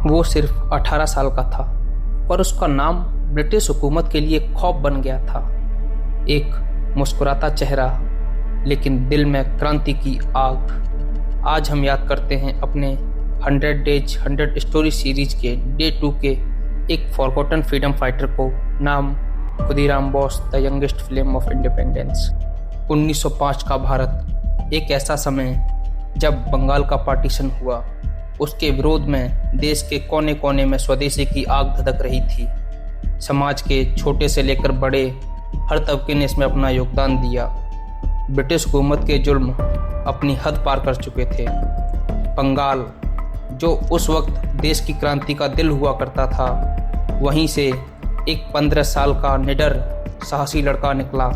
वो सिर्फ 18 साल का था, पर उसका नाम ब्रिटिश हुकूमत के लिए खौफ बन गया था। एक मुस्कुराता चेहरा, लेकिन दिल में क्रांति की आग। आज हम याद करते हैं अपने 100 डेज 100 स्टोरी सीरीज के डे 2 के एक फॉरगॉटन फ्रीडम फाइटर को, नाम Khudiram Bose, the youngest flame of independence. 1905 का भारत, एक ऐसा समय जब बंगाल का पार्टीशन हुआ। उसके विरोध में देश के कोने कोने में स्वदेशी की आग धधक रही थी। समाज के छोटे से लेकर बड़े हर तबके ने इसमें अपना योगदान दिया। ब्रिटिश हुकूमत के जुल्म अपनी हद पार कर चुके थे। बंगाल, जो उस वक्त देश की क्रांति का दिल हुआ करता था, वहीं से एक 15 साल का निडर साहसी लड़का निकला।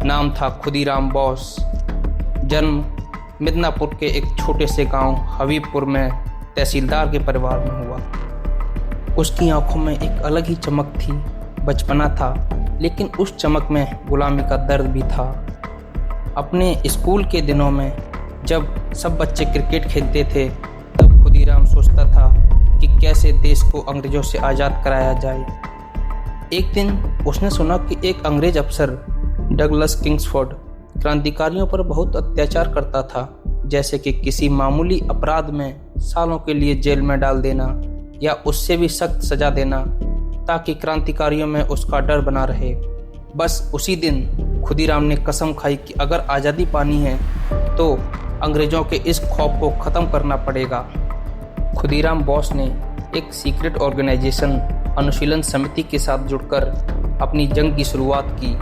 नाम था खुदीराम बोस। जन्म मिदनापुर के एक छोटे से गांव हबीबपुर में तहसीलदार के परिवार में हुआ। उसकी आंखों में एक अलग ही चमक थी। बचपना था, लेकिन उस चमक में गुलामी का दर्द भी था। अपने स्कूल के दिनों में जब सब बच्चे क्रिकेट खेलते थे, तब खुदीराम सोचता था कि कैसे देश को अंग्रेजों से आज़ाद कराया जाए। एक दिन उसने सुना कि एक अंग्रेज अफसर डगलस किंग्सफोर्ड क्रांतिकारियों पर बहुत अत्याचार करता था, जैसे कि किसी मामूली अपराध में सालों के लिए जेल में डाल देना या उससे भी सख्त सजा देना, ताकि क्रांतिकारियों में उसका डर बना रहे। बस उसी दिन खुदीराम ने कसम खाई कि अगर आज़ादी पानी है तो अंग्रेजों के इस खौफ को ख़त्म करना पड़ेगा। खुदीराम बोस ने एक सीक्रेट ऑर्गेनाइजेशन अनुशीलन समिति के साथ जुड़कर अपनी जंग की शुरुआत की।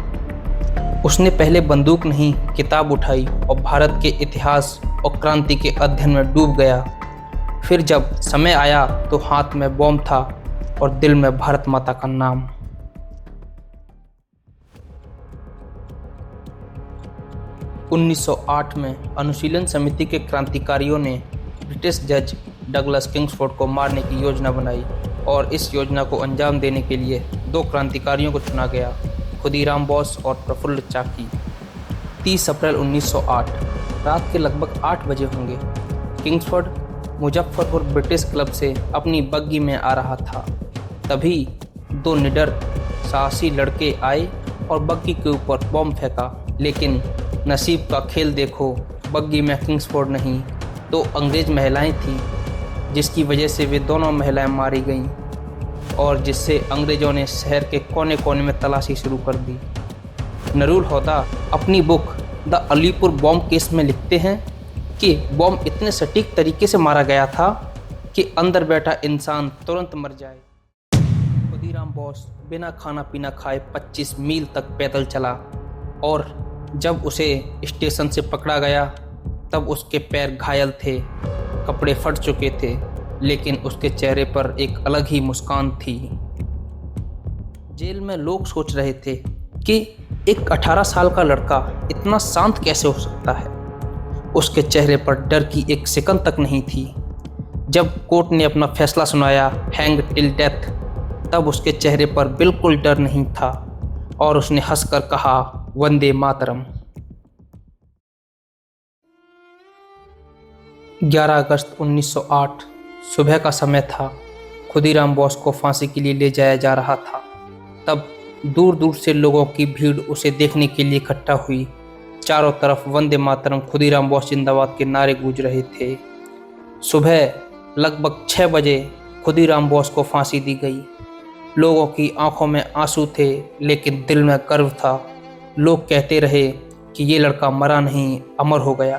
उसने पहले बंदूक नहीं, किताब उठाई और भारत के इतिहास और क्रांति के अध्ययन में डूब गया। फिर जब समय आया तो हाथ में बॉम्ब था और दिल में भारत माता का नाम। उन्नीस 1908 में अनुशीलन समिति के क्रांतिकारियों ने ब्रिटिश जज डगलस किंग्सफोर्ड को मारने की योजना बनाई और इस योजना को अंजाम देने के लिए 2 क्रांतिकारियों को चुना गया, खुदीराम बोस और प्रफुल्ल चाकी। 30 अप्रैल 1908 रात के लगभग 8 बजे होंगे। किंग्सफोर्ड मुजफ्फरपुर ब्रिटिश क्लब से अपनी बग्गी में आ रहा था। तभी 2 निडर साहसी लड़के आए और बग्गी के ऊपर बॉम्ब फेंका, लेकिन नसीब का खेल देखो, बग्गी में किंग्सफोर्ड नहीं तो अंग्रेज महिलाएं थीं, जिसकी वजह से वे दोनों महिलाएं मारी गईं और जिससे अंग्रेजों ने शहर के कोने कोने में तलाशी शुरू कर दी। नरूल होदा अपनी book the Alipur bomb case में लिखते हैं कि बॉम्ब इतने सटीक तरीके से मारा गया था कि अंदर बैठा इंसान तुरंत मर जाए। खुदीराम बोस बिना खाना पीना खाए 25 मील तक पैदल चला और जब उसे स्टेशन से पकड़ा गया तब उसके पैर घायल थे, कपड़े फट चुके थे, लेकिन उसके चेहरे पर एक अलग ही मुस्कान थी। जेल में लोग सोच रहे थे कि एक 18 साल का लड़का इतना शांत कैसे हो सकता है। उसके चेहरे पर डर की एक सेकंड तक नहीं थी। जब कोर्ट ने अपना फैसला सुनाया, हैंग टिल डेथ, तब उसके चेहरे पर बिल्कुल डर नहीं था और उसने हंसकर कहा, वंदे मातरम। 11 अगस्त 1908 सुबह का समय था। खुदीराम बोस को फांसी के लिए ले जाया जा रहा था। तब दूर दूर से लोगों की भीड़ उसे देखने के लिए इकट्ठा हुई। चारों तरफ वंदे मातरम, खुदीराम बोस जिंदाबाद के नारे गूंज रहे थे। सुबह लगभग 6 बजे खुदीराम बोस को फांसी दी गई। लोगों की आंखों में आंसू थे, लेकिन दिल में गर्व था। लोग कहते रहे कि ये लड़का मरा नहीं, अमर हो गया।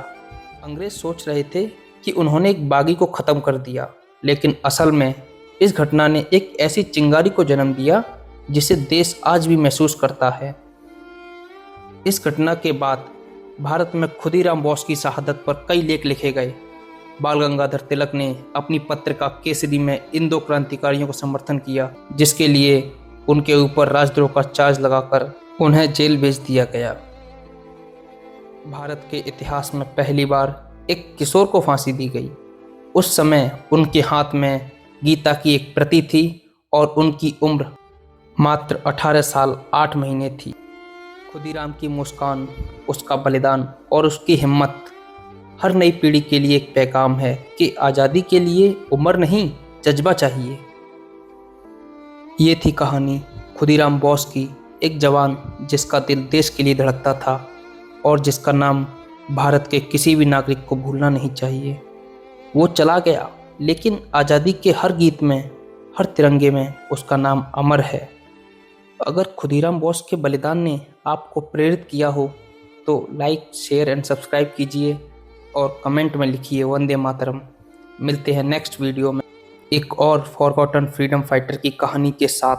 अंग्रेज सोच रहे थे कि उन्होंने एक बागी को ख़त्म कर दिया, लेकिन असल में इस घटना ने एक ऐसी चिंगारी को जन्म दिया जिसे देश आज भी महसूस करता है। इस घटना के बाद भारत में खुदीराम बोस की शहादत पर कई लेख लिखे गए। बाल गंगाधर तिलक ने अपनी पत्रिका केसरी में इन 2 क्रांतिकारियों को समर्थन किया, जिसके लिए उनके ऊपर राजद्रोह का चार्ज लगाकर उन्हें जेल भेज दिया गया। भारत के इतिहास में पहली बार एक किशोर को फांसी दी गई। उस समय उनके हाथ में गीता की एक प्रति थी और उनकी उम्र मात्र 18 साल 8 महीने थी। खुदीराम की मुस्कान, उसका बलिदान और उसकी हिम्मत हर नई पीढ़ी के लिए एक पैगाम है कि आज़ादी के लिए उम्र नहीं, जज्बा चाहिए। ये थी कहानी खुदीराम बोस की, एक जवान जिसका दिल देश के लिए धड़कता था और जिसका नाम भारत के किसी भी नागरिक को भूलना नहीं चाहिए। वो चला गया, लेकिन आज़ादी के हर गीत में, हर तिरंगे में उसका नाम अमर है। अगर खुदीराम बोस के बलिदान ने आपको प्रेरित किया हो तो लाइक, शेयर एंड सब्सक्राइब कीजिए और कमेंट में लिखिए वंदे मातरम। मिलते हैं नेक्स्ट वीडियो में एक और फॉरगॉटन फ्रीडम फाइटर की कहानी के साथ।